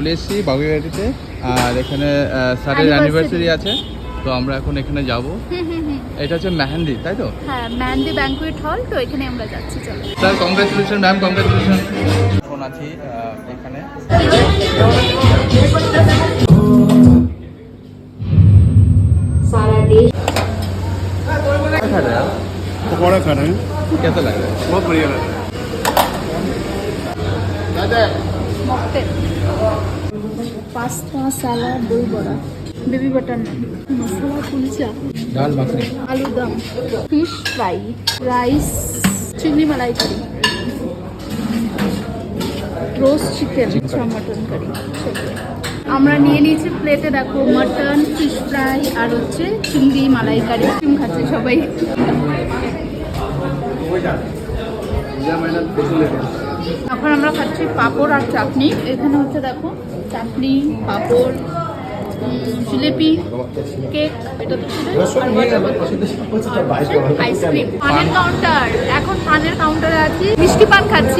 চলে এসেছি বাগুইআটিতে, আর এখানে স্যারের অ্যানিভার্সারি আছে, তো আমরা এখন এখানে যাব। এটা হচ্ছে মেহেন্দি, তাই তো? হ্যাঁ, মেহেন্দি ব্যাংকুয়েট হল, তো এখানে আমরা যাচ্ছি। চলো স্যার, কংগ্রেচুলেশন ম্যাম, কংগ্রেচুলেশন। এখন আছি এখানে। सारा देश पकौड़ा खा रहे हैं, कैसा लग रहा है? बहुत बढ़िया लग रहा है। মকটেল, পাস্তা, স্যালাড, দই বড়া, বেবি বাটার নান, মশলা কুলচা, दाल मखनी, আলু দম, ফিশ ফ্রাই, রাইস, চিংড়ি মালাইকারি, রোস্ট চিকেন, মটন কারি। আমরা নিয়ে নিয়েছি প্লেটে, দেখো মটন, ফিশ ফ্রাই আর হচ্ছে চিংড়ি মালাইকারি। ডিম খাচ্ছে সবাই। এখন আমরা খাচ্ছি পাঁপড় আর চাটনি। এখানে হচ্ছে দেখো চাটনি, পাঁপড়, জিলেপি, কেক, এটা তো আইসক্রিম। পানের কাউন্টার, এখন পানের কাউন্টারে আছি, মিষ্টি পান খাচ্ছি।